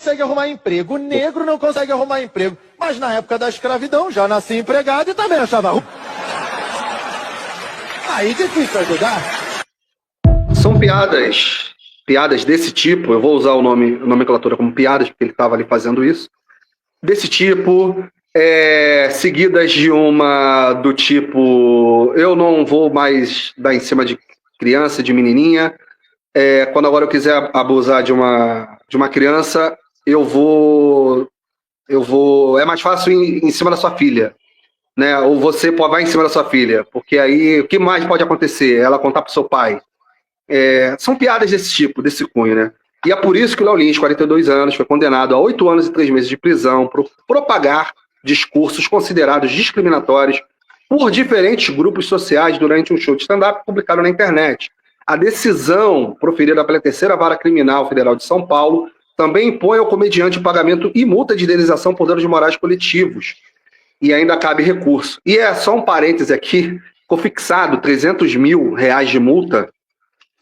consegue arrumar emprego. O negro não consegue arrumar emprego. Mas na época da escravidão já nasci empregado e também achava ruim. Aí difícil ajudar. São piadas desse tipo, eu vou usar a nomenclatura como piadas, porque ele estava ali fazendo isso, desse tipo, seguidas de uma do tipo, eu não vou mais dar em cima de criança, de menininha, quando agora eu quiser abusar de uma criança, eu vou, é mais fácil em cima da sua filha, né? Ou você vai em cima da sua filha, porque aí o que mais pode acontecer? Ela contar pro seu pai. São piadas desse tipo, desse cunho, né? E é por isso que o Léo Lins, 42 anos, foi condenado a 8 anos e 3 meses de prisão por propagar discursos considerados discriminatórios por diferentes grupos sociais durante um show de stand-up publicado na internet. A decisão proferida pela Terceira Vara Criminal Federal de São Paulo também impõe ao comediante o pagamento e multa de indenização por danos morais coletivos. E ainda cabe recurso. E só um parêntese aqui, ficou fixado R$300 mil de multa.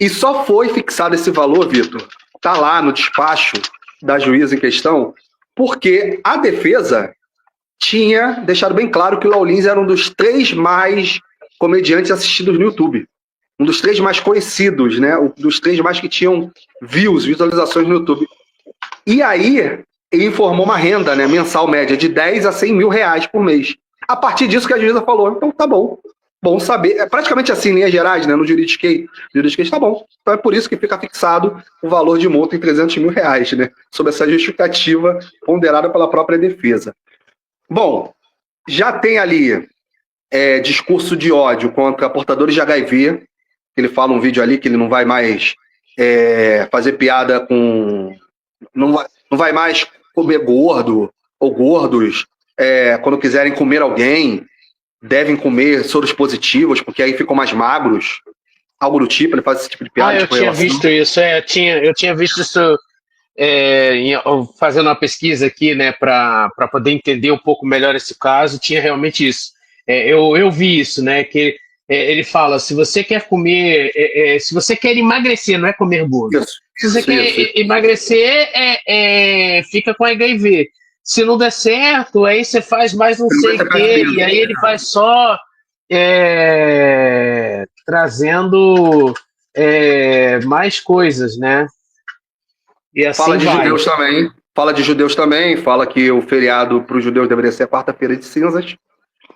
E só foi fixado esse valor, Vitor, está lá no despacho da juíza em questão, porque a defesa tinha deixado bem claro que o Léo Lins era um dos 3 mais comediantes assistidos no YouTube. Um dos 3 mais conhecidos, né? Um dos 3 mais que tinham visualizações no YouTube. E aí, ele informou uma renda, né, mensal média de 10 a 100 mil reais por mês. A partir disso que a juíza falou, então tá bom. Bom saber, é praticamente assim, em linhas gerais, né? No juridiquês tá bom. Então é por isso que fica fixado o valor de multa em R$300 mil, né? Sob essa justificativa ponderada pela própria defesa. Bom, já tem ali discurso de ódio contra portadores de HIV. Ele fala um vídeo ali que ele não vai mais fazer piada com... Não vai mais comer gordo ou gordos quando quiserem comer alguém. Devem comer soros positivos, porque aí ficam mais magros, algo do tipo, ele faz esse tipo de piada. Eu tinha visto isso, eu tinha visto isso fazendo uma pesquisa aqui, né, para poder entender um pouco melhor esse caso, tinha realmente isso. Eu vi isso, né, que ele fala, se você quer comer, se você quer emagrecer, não é comer gordo. Se você quer emagrecer, fica com HIV. Se não der certo, aí você faz mais não sei o quê, e aí ele faz só trazendo mais coisas, né? E assim fala de judeus também, fala que o feriado para os judeus deveria ser a quarta-feira de cinzas.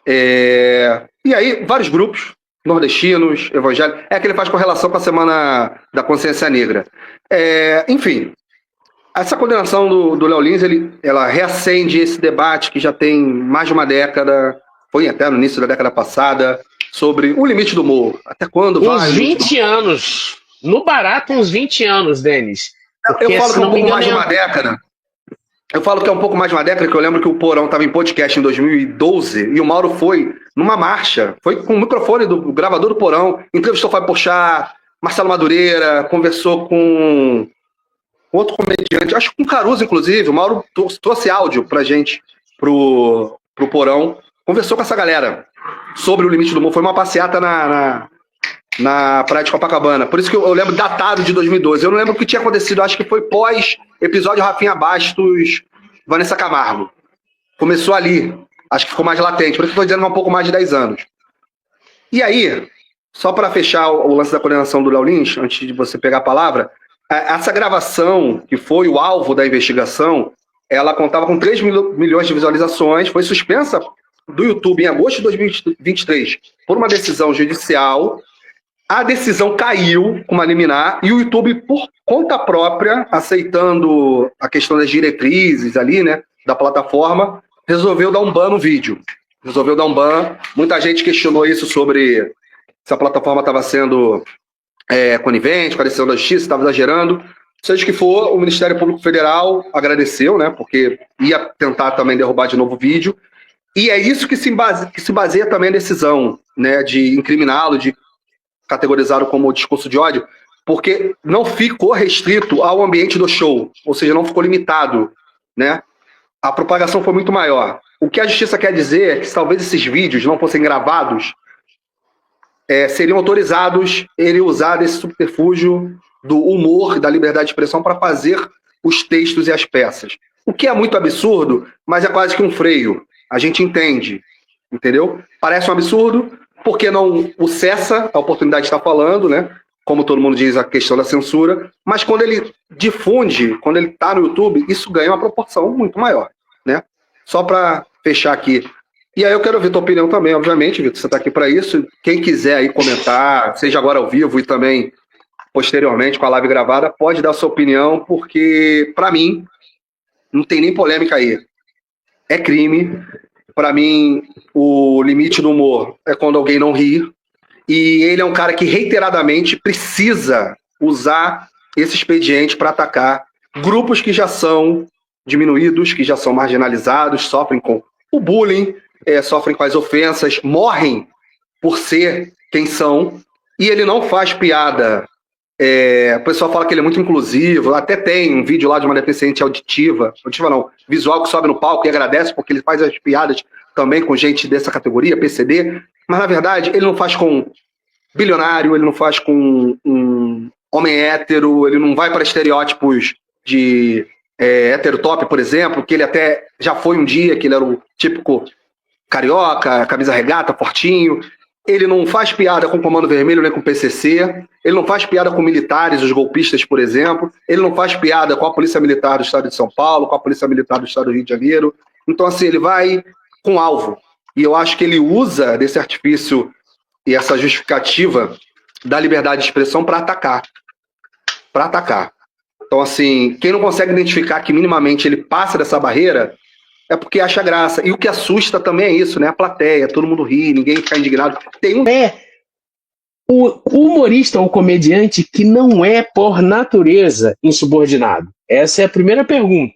E aí, vários grupos, nordestinos, evangélicos, que ele faz correlação com a Semana da Consciência Negra. Enfim, essa condenação do Léo Lins, ela reacende esse debate que já tem mais de uma década, foi até no início da década passada, sobre o limite do humor. Até quando vai? Uns 20 anos. No barato, uns 20 anos, Denis. Eu falo que é um pouco mais de uma década. Eu falo que é um pouco mais de uma década, que eu lembro que o Porão estava em podcast em 2012 e o Mauro foi numa marcha, foi com o microfone do gravador do Porão, entrevistou o Fábio Porchat, Marcelo Madureira, conversou com outro comediante, acho que com o Caruso, inclusive. O Mauro trouxe áudio pra gente, pro Porão, conversou com essa galera sobre o limite do humor. Foi uma passeata na praia de Copacabana. Por isso que eu lembro datado de 2012. Eu não lembro o que tinha acontecido, acho que foi pós-episódio Rafinha Bastos, Vanessa Camargo. Começou ali. Acho que ficou mais latente. Por isso que eu estou dizendo que é um pouco mais de 10 anos. E aí, só para fechar o lance da condenação do Léo Lins, antes de você pegar a palavra, essa gravação, que foi o alvo da investigação, ela contava com 3 milhões de visualizações, foi suspensa do YouTube em agosto de 2023 por uma decisão judicial. A decisão caiu com uma liminar e o YouTube, por conta própria, aceitando a questão das diretrizes ali, né, da plataforma, resolveu dar um ban no vídeo. Resolveu dar um ban. Muita gente questionou isso sobre se a plataforma estava sendo conivente com a decisão da justiça, estava exagerando. Seja o que for, o Ministério Público Federal agradeceu, né, porque ia tentar também derrubar de novo o vídeo. E é isso que se baseia também a decisão, né, de incriminá-lo, de categorizá-lo como discurso de ódio, porque não ficou restrito ao ambiente do show, ou seja, não ficou limitado, né? A propagação foi muito maior. O que a justiça quer dizer é que se talvez esses vídeos não fossem gravados, seriam autorizados ele usar desse subterfúgio do humor, da liberdade de expressão para fazer os textos e as peças. O que é muito absurdo, mas é quase que um freio. A gente entende, entendeu? Parece um absurdo, porque não o cessa a oportunidade de estar falando, né? Como todo mundo diz, a questão da censura, mas quando ele difunde, quando ele está no YouTube, isso ganha uma proporção muito maior, né? Só para fechar aqui. E aí eu quero ouvir tua opinião também, obviamente, Vitor, você está aqui para isso. Quem quiser aí comentar, seja agora ao vivo e também posteriormente com a live gravada, pode dar sua opinião, porque, para mim, não tem nem polêmica aí. É crime. Para mim, o limite do humor é quando alguém não ri. E ele é um cara que reiteradamente precisa usar esse expediente para atacar grupos que já são diminuídos, que já são marginalizados, sofrem com o bullying, sofrem com as ofensas, morrem por ser quem são. E ele não faz piada. O pessoal fala que ele é muito inclusivo, até tem um vídeo lá de uma deficiente auditiva não, visual, que sobe no palco e agradece porque ele faz as piadas também com gente dessa categoria, PCD, mas na verdade ele não faz com bilionário, ele não faz com um homem hétero, ele não vai para estereótipos de heterotop, por exemplo, que ele até já foi um dia, que ele era o típico carioca, camisa regata, fortinho. Ele não faz piada com o Comando Vermelho nem com o PCC, ele não faz piada com militares, os golpistas, por exemplo, ele não faz piada com a Polícia Militar do Estado de São Paulo, com a Polícia Militar do Estado do Rio de Janeiro. Então, assim, ele vai com alvo. E eu acho que ele usa desse artifício e essa justificativa da liberdade de expressão para atacar. Para atacar. Então, assim, quem não consegue identificar que minimamente ele passa dessa barreira é porque acha graça. E o que assusta também é isso, né? A plateia, todo mundo ri, ninguém fica indignado. Tem um... o humorista ou comediante que não é, por natureza, insubordinado. Essa é a primeira pergunta.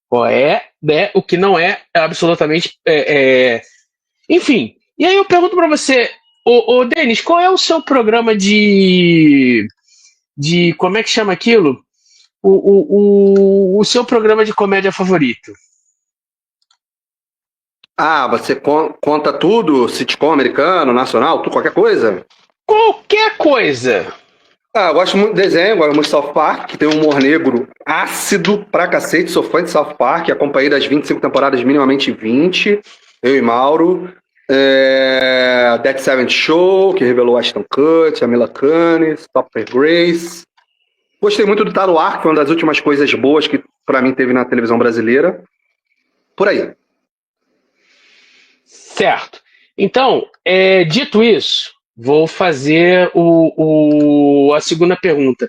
Qual é, né, o que não é absolutamente... Enfim, e aí eu pergunto para você, ô Denis, qual é o seu programa de... Como é que chama aquilo? O seu programa de comédia favorito? Você conta tudo? Sitcom americano, nacional, tudo, qualquer coisa? Qualquer coisa. Eu gosto muito de desenho, gosto muito de South Park, que tem um humor negro ácido pra cacete, sou fã de South Park, acompanhei das 25 temporadas minimamente 20, eu e Mauro. Dead Seventh Show, que revelou Ashton Kutcher, a Mila Kunis, Topper Grace. Gostei muito do Tá no Ar, que foi uma das últimas coisas boas que pra mim teve na televisão brasileira. Por aí. Certo. Então, dito isso, vou fazer a segunda pergunta.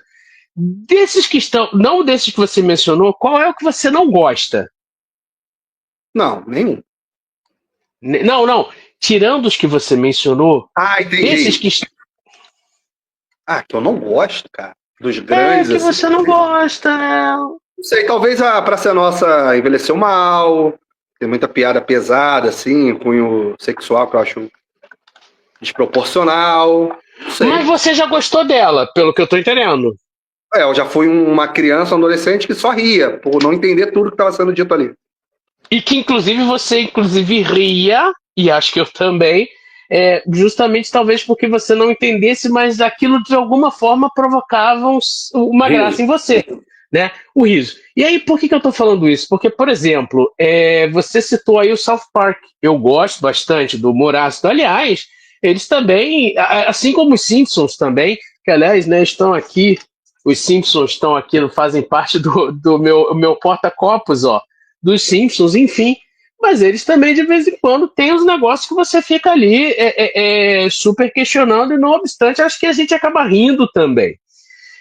Desses que estão, não desses que você mencionou, qual é o que você não gosta? Não, nenhum. Não. Tirando os que você mencionou, entendi. Desses que... que eu não gosto, cara. Dos grandes. Que você não gosta, né? Não sei, talvez a Praça Nossa envelheceu mal. Tem muita piada pesada, assim, cunho sexual, que eu acho desproporcional. Mas você já gostou dela, pelo que eu tô entendendo. Eu já fui uma criança, um adolescente que só ria, por não entender tudo que estava sendo dito ali. E que, inclusive, você ria, e acho que eu também, justamente talvez porque você não entendesse, mas aquilo de alguma forma provocava uma graça em você. Né? O riso. E aí, por que eu tô falando isso? Porque, por exemplo, você citou aí o South Park. Eu gosto bastante do humor ácido. Aliás, eles também, assim como os Simpsons também, que aliás, né, estão aqui, os Simpsons estão aqui, fazem parte do meu porta-copos, dos Simpsons, enfim. Mas eles também, de vez em quando, têm os negócios que você fica ali super questionando, e não obstante, acho que a gente acaba rindo também.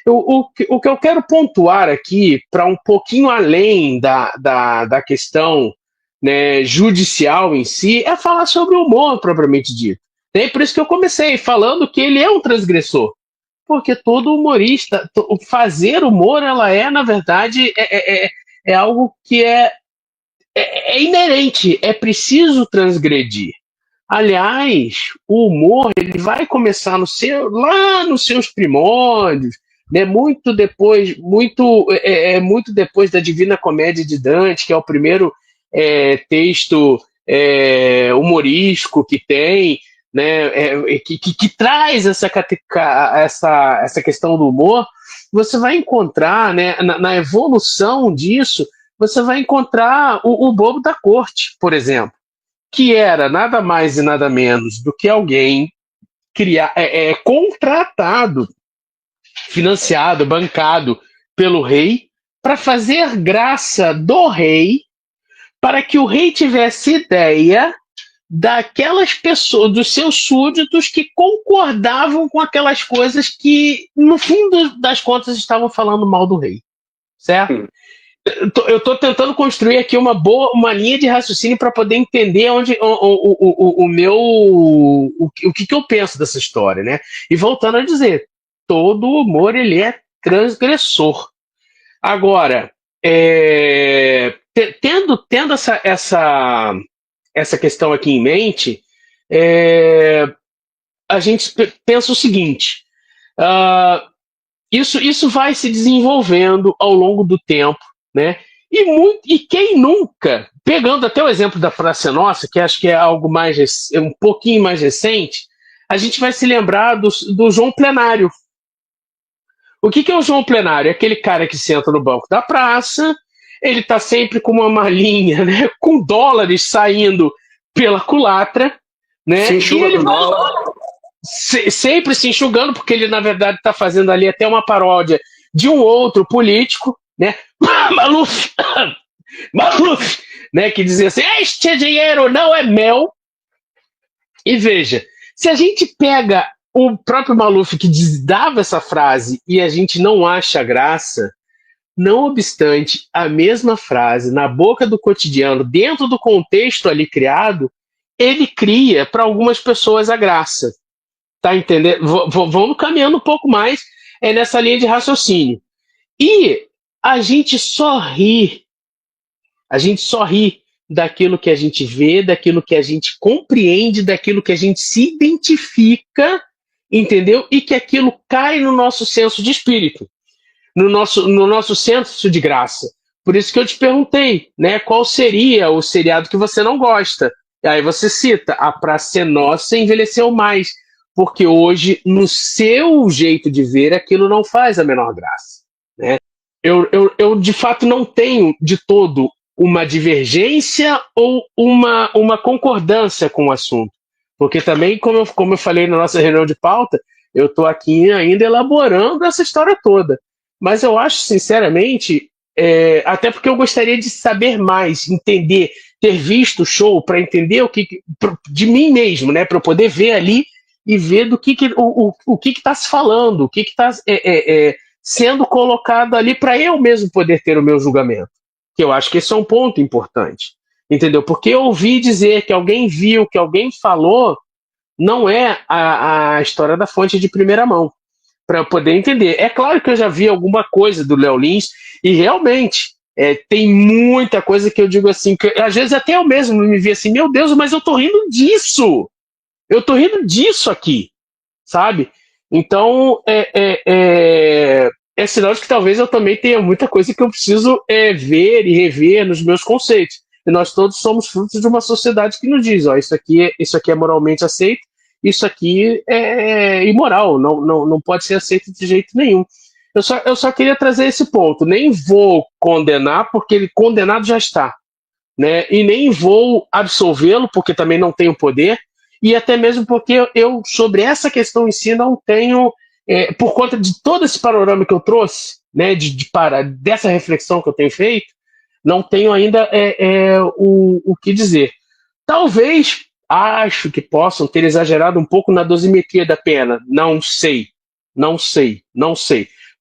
O que eu quero pontuar aqui, para um pouquinho além da questão, né, judicial em si, é falar sobre o humor propriamente dito. É por isso que eu comecei falando que ele é um transgressor. Porque todo humorista, fazer humor, na verdade, é algo que é inerente, é preciso transgredir. Aliás, o humor ele vai começar lá nos seus primórdios, né, muito depois da Divina Comédia de Dante, que é o primeiro texto humorístico que tem, né, que traz essa questão do humor. você vai encontrar, né, na evolução disso, você vai encontrar o bobo da corte, por exemplo, que era nada mais e nada menos do que alguém contratado, financiado, bancado pelo rei, para fazer graça do rei, para que o rei tivesse ideia daquelas pessoas, dos seus súditos que concordavam com aquelas coisas que, no fim das contas, estavam falando mal do rei, certo? Eu estou tentando construir aqui uma linha de raciocínio para poder entender onde o que eu penso dessa história, né? E voltando a dizer, todo humor ele é transgressor. Agora, tendo essa questão aqui em mente, a gente pensa o seguinte: isso vai se desenvolvendo ao longo do tempo, né? E quem nunca, pegando até o exemplo da Praça Nossa, que acho que é algo um pouquinho mais recente, a gente vai se lembrar do João Plenário. O que é o João Plenário? É aquele cara que senta no banco da praça, ele está sempre com uma malinha, né, com dólares saindo pela culatra, né? Se enxuga e ele com dólar. sempre se enxugando, porque ele, na verdade, está fazendo ali até uma paródia de um outro político, né? Maluf, né? Que dizia assim: este dinheiro não é meu. E veja, se a gente pega o próprio Maluf que dava essa frase e a gente não acha graça, não obstante, a mesma frase, na boca do cotidiano, dentro do contexto ali criado, ele cria para algumas pessoas a graça. Tá entendendo? Vamos caminhando um pouco mais nessa linha de raciocínio. E a gente só ri daquilo que a gente vê, daquilo que a gente compreende, daquilo que a gente se identifica, entendeu? E que aquilo cai no nosso senso de espírito, no nosso senso de graça. Por isso que eu te perguntei, né, qual seria o seriado que você não gosta? E aí você cita: A Praça é Nossa envelheceu mais, porque hoje, no seu jeito de ver, aquilo não faz a menor graça, né? Eu de fato não tenho de todo uma divergência ou uma concordância com o assunto, porque também, como eu falei na nossa reunião de pauta, eu estou aqui ainda elaborando essa história toda. Mas eu acho, sinceramente, até porque eu gostaria de saber mais, entender, ter visto o show para entender de mim mesmo, né, para eu poder ver ali e ver do que está se falando, o que está sendo colocado ali, para eu mesmo poder ter o meu julgamento. Que eu acho que esse é um ponto importante, entendeu? Porque eu ouvi dizer que alguém viu, que alguém falou, não é a história da fonte de primeira mão, para eu poder entender. É claro que eu já vi alguma coisa do Léo Lins, e realmente tem muita coisa que eu digo assim, que às vezes até eu mesmo me vi assim: meu Deus, mas eu tô rindo disso! Eu tô rindo disso aqui, sabe? Então, é sinal de que talvez eu também tenha muita coisa que eu preciso ver e rever nos meus conceitos. E nós todos somos frutos de uma sociedade que nos diz: ó, isso aqui é moralmente aceito, isso aqui é imoral, não pode ser aceito de jeito nenhum. Eu só queria trazer esse ponto. Nem vou condenar, porque ele condenado já está, né? E nem vou absolvê-lo, porque também não tenho poder, e até mesmo porque eu, sobre essa questão em si, não tenho, por conta de todo esse panorama que eu trouxe, né, dessa reflexão que eu tenho feito, não tenho ainda o que dizer. Talvez, acho que possam ter exagerado um pouco na dosimetria da pena. Não sei.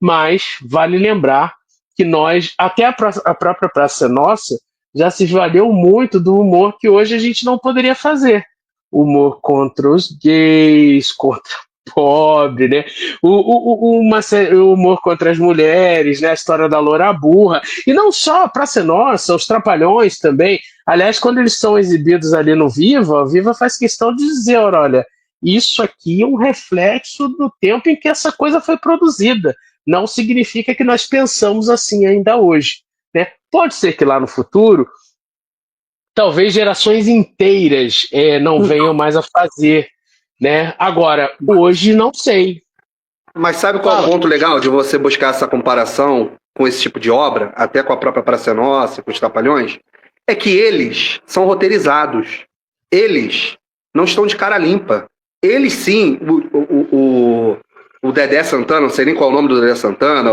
Mas vale lembrar que nós, até a própria Praça Nossa, já se valeu muito do humor que hoje a gente não poderia fazer. Humor contra os gays, contra o pobre, né? O humor contra as mulheres, né? A história da loura burra. E não só a Praça Nossa, os Trapalhões também. Aliás, quando eles são exibidos ali no Viva, a Viva faz questão de dizer: olha, isso aqui é um reflexo do tempo em que essa coisa foi produzida. Não significa que nós pensamos assim ainda hoje, né? Pode ser que lá no futuro, talvez gerações inteiras não venham mais a fazer, né? Agora, hoje não sei. Mas sabe qual é o ponto legal de você buscar essa comparação com esse tipo de obra, até com a própria Praça é Nossa, com os Trapalhões? É que eles são roteirizados. Eles não estão de cara limpa. Eles sim, o Dedé Santana, não sei nem qual é o nome do Dedé Santana,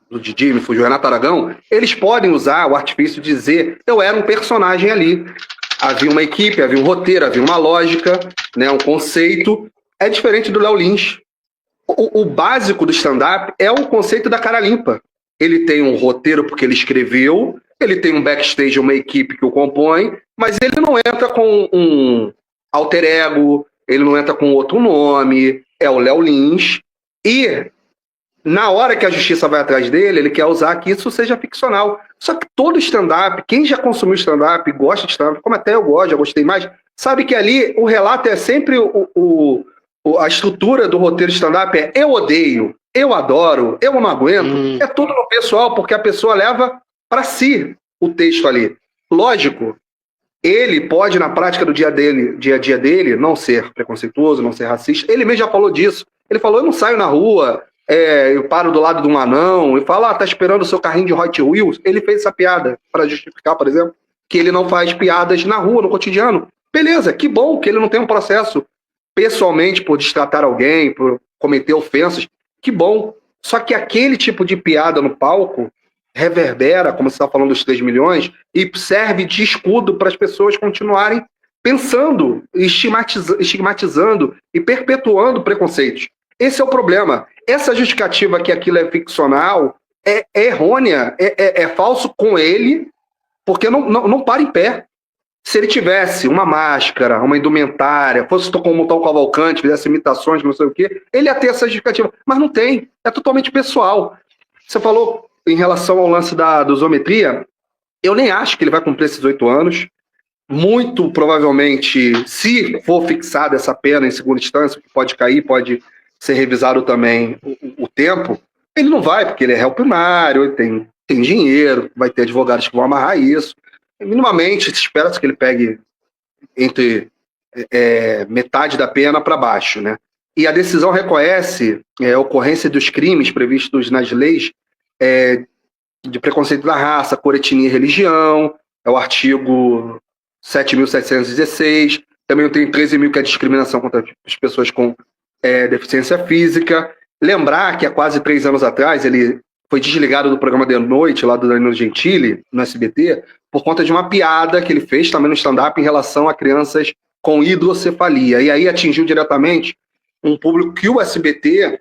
do Didi, me fugiu, Renato Aragão, eles podem usar o artifício de dizer eu era um personagem ali. Havia uma equipe, havia um roteiro, havia uma lógica, né, um conceito. É diferente do Léo Lins. O básico do stand-up é o conceito da cara limpa. Ele tem um roteiro porque ele escreveu, ele tem um backstage, uma equipe que o compõe, mas ele não entra com um alter ego, ele não entra com outro nome, é o Léo Lins. E na hora que a justiça vai atrás dele, ele quer usar que isso seja ficcional. Só que todo stand-up, quem já consumiu stand-up, gosta de stand-up, como até eu gosto, já gostei mais, sabe que ali o relato é sempre a estrutura do roteiro stand-up é eu odeio, eu adoro, eu não aguento. É tudo no pessoal, porque a pessoa leva para si o texto ali. Lógico, ele pode, na prática do dia a dia dele, não ser preconceituoso, não ser racista. Ele mesmo já falou disso. Ele falou, eu não saio na rua, eu paro do lado de um anão, e falo, tá esperando o seu carrinho de Hot Wheels. Ele fez essa piada para justificar, por exemplo, que ele não faz piadas na rua, no cotidiano. Beleza, que bom que ele não tem um processo pessoalmente por destratar alguém, por cometer ofensas, que bom. Só que aquele tipo de piada no palco reverbera, como você está falando dos 3 milhões, e serve de escudo para as pessoas continuarem pensando, estigmatizando e perpetuando preconceitos. Esse é o problema. Essa justificativa que aquilo é ficcional é errônea, é falso com ele, porque não para em pé. Se ele tivesse uma máscara, uma indumentária, fosse como o Tom Cavalcante, fizesse imitações, não sei o quê, ele ia ter essa justificativa. Mas não tem, é totalmente pessoal. Você falou em relação ao lance da dosometria, eu nem acho que ele vai cumprir esses 8 anos. Muito provavelmente, se for fixada essa pena em segunda instância, que pode cair, pode ser revisado também o tempo, ele não vai, porque ele é réu primário, ele tem dinheiro, vai ter advogados que vão amarrar isso. Minimamente, espera-se que ele pegue entre metade da pena para baixo, né? E a decisão reconhece a ocorrência dos crimes previstos nas leis de preconceito da raça, cor, etnia e religião, é o artigo 7.716, também tem 13.000 que é discriminação contra as pessoas com deficiência física. Lembrar que há quase 3 anos atrás ele foi desligado do programa de noite lá do Danilo Gentili, no SBT, por conta de uma piada que ele fez também no stand-up em relação a crianças com hidrocefalia. E aí atingiu diretamente um público que o SBT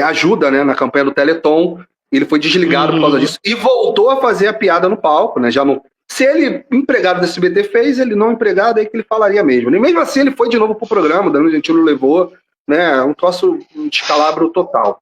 ajuda, né, na campanha do Teleton. Ele foi desligado por causa disso e voltou a fazer a piada no palco, né? Já não... Se ele, empregado do SBT, fez, ele não empregado, aí que ele falaria mesmo. E mesmo assim ele foi de novo pro programa, o Danilo Gentili levou, né? Um troço, um descalabro total.